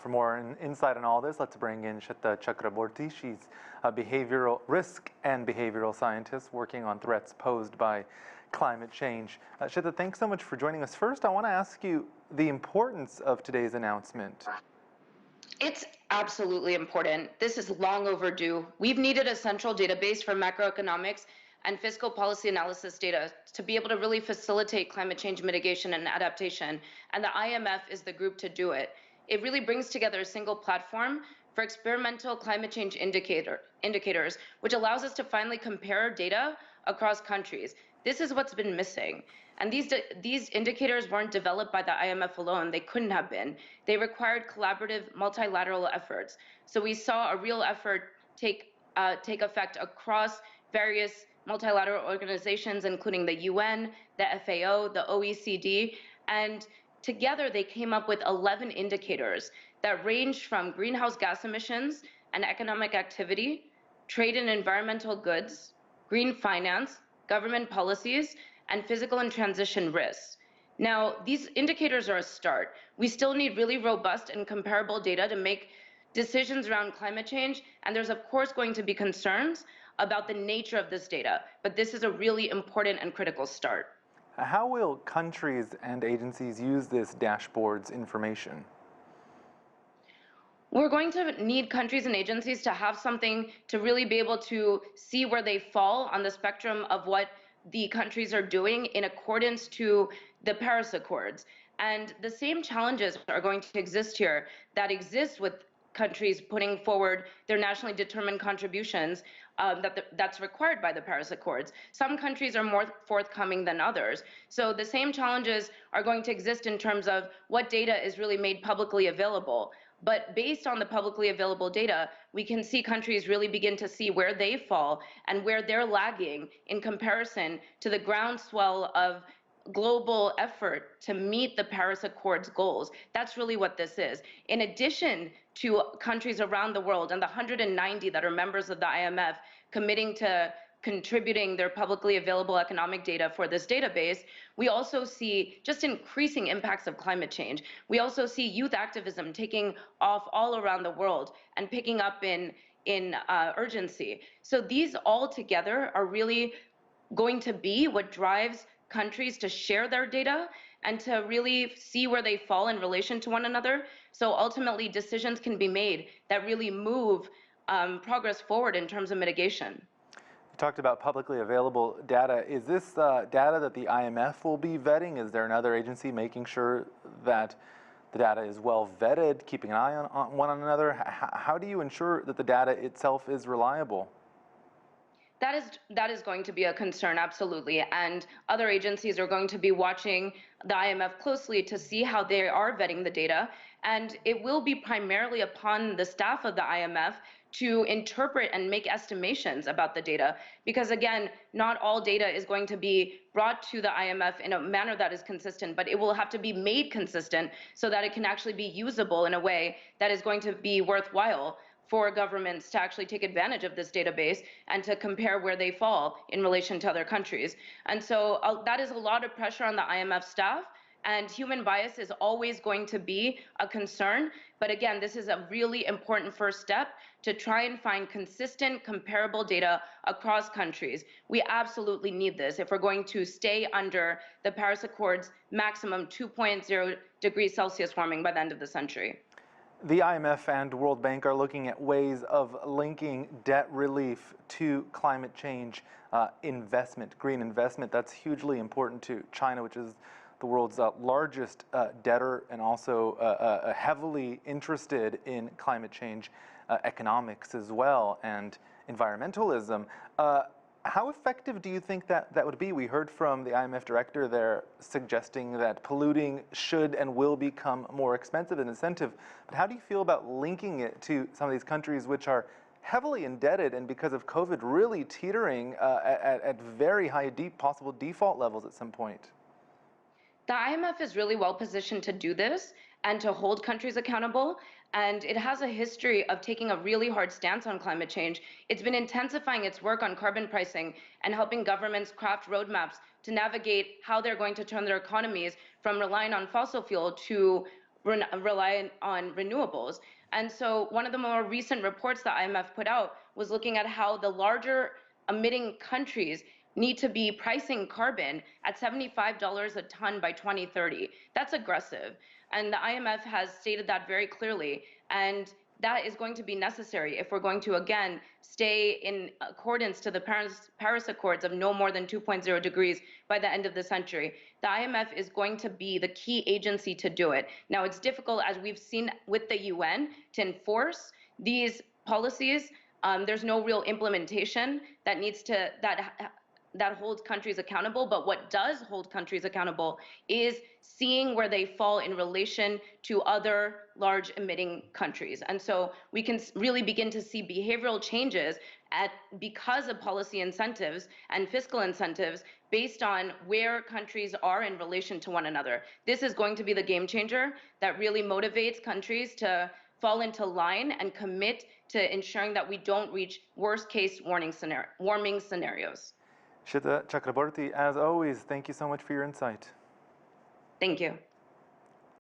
For more insight on all this, let's bring in Sweta Chakraborty. She's a behavioral risk and behavioral scientist working on threats posed by climate change. Sweta, thanks so much for joining us. First, I want to ask you the importance of today's announcement. It's absolutely important. This is long overdue. We've needed a central database for macroeconomics and fiscal policy analysis data to be able to really facilitate climate change mitigation and adaptation, and the IMF is the group to do it. It really brings together a single platform for experimental climate change indicators, which allows us to finally compare data across countries. This is what's been missing. And these indicators weren't developed by the IMF alone. They couldn't have been. They required collaborative multilateral efforts. So we saw a real effort take effect across various multilateral organizations, including the UN, the FAO, the OECD, and together they came up with 11 indicators that range from greenhouse gas emissions and economic activity, trade and environmental goods, green finance, government policies, and physical and transition risks. Now, these indicators are a start. We still need really robust and comparable data to make decisions around climate change, and there's of course going to be concerns about the nature of this data, but this is a really important and critical start. How will countries and agencies use this dashboard's information? We're going to need countries and agencies to have something to really be able to see where they fall on the spectrum of what the countries are doing in accordance to the Paris Accords. And the same challenges are going to exist here that exist with countries putting forward their nationally determined contributions that's required by the Paris Accords. Some countries are more forthcoming than others. So the same challenges are going to exist in terms of what data is really made publicly available. But based on the publicly available data, we can see countries really begin to see where they fall and where they're lagging in comparison to the groundswell of global effort to meet the Paris Accords goals. That's really what this is. In addition to countries around the world and the 190 that are members of the IMF committing to contributing their publicly available economic data for this database, we also see just increasing impacts of climate change. We also see youth activism taking off all around the world and picking up in urgency. So these all together are really going to be what drives countries to share their data and to really see where they fall in relation to one another. So ultimately decisions can be made that really move progress forward in terms of mitigation. You talked about publicly available data. Is this data that the IMF will be vetting? Is there another agency making sure that the data is well vetted, keeping an eye on one another? How do you ensure that the data itself is reliable? That is going to be a concern, absolutely. And other agencies are going to be watching the IMF closely to see how they are vetting the data. And it will be primarily upon the staff of the IMF to interpret and make estimations about the data. Because again, not all data is going to be brought to the IMF in a manner that is consistent, but it will have to be made consistent so that it can actually be usable in a way that is going to be worthwhile for governments to actually take advantage of this database and to compare where they fall in relation to other countries. And so that is a lot of pressure on the IMF staff, and human bias is always going to be a concern. But again, this is a really important first step to try and find consistent, comparable data across countries. We absolutely need this if we're going to stay under the Paris Accords maximum 2.0 degrees Celsius warming by the end of the century. The IMF and World Bank are looking at ways of linking debt relief to climate change investment, green investment. That's hugely important to China, which is the world's largest debtor and also heavily interested in climate change economics as well and environmentalism. How effective do you think that would be? We heard from the IMF director there suggesting that polluting should and will become more expensive and incentive. But how do you feel about linking it to some of these countries which are heavily indebted and because of COVID really teetering at very high possible default levels at some point? The IMF is really well positioned to do this and to hold countries accountable. And it has a history of taking a really hard stance on climate change. It's been intensifying its work on carbon pricing and helping governments craft roadmaps to navigate how they're going to turn their economies from relying on fossil fuel to rely on renewables. And so one of the more recent reports that IMF put out was looking at how the larger emitting countries need to be pricing carbon at $75 a ton by 2030. That's aggressive. And the IMF has stated that very clearly. And that is going to be necessary if we're going to, again, stay in accordance to the Paris Accords of no more than 2.0 degrees by the end of the century. The IMF is going to be the key agency to do it. Now, it's difficult, as we've seen with the UN, to enforce these policies. There's no real implementation that needs to, that holds countries accountable. But what does hold countries accountable is seeing where they fall in relation to other large emitting countries. And so we can really begin to see behavioral changes because of policy incentives and fiscal incentives based on where countries are in relation to one another. This is going to be the game changer that really motivates countries to fall into line and commit to ensuring that we don't reach worst case warming scenarios. Sweta Chakraborty, as always, thank you so much for your insight. Thank you.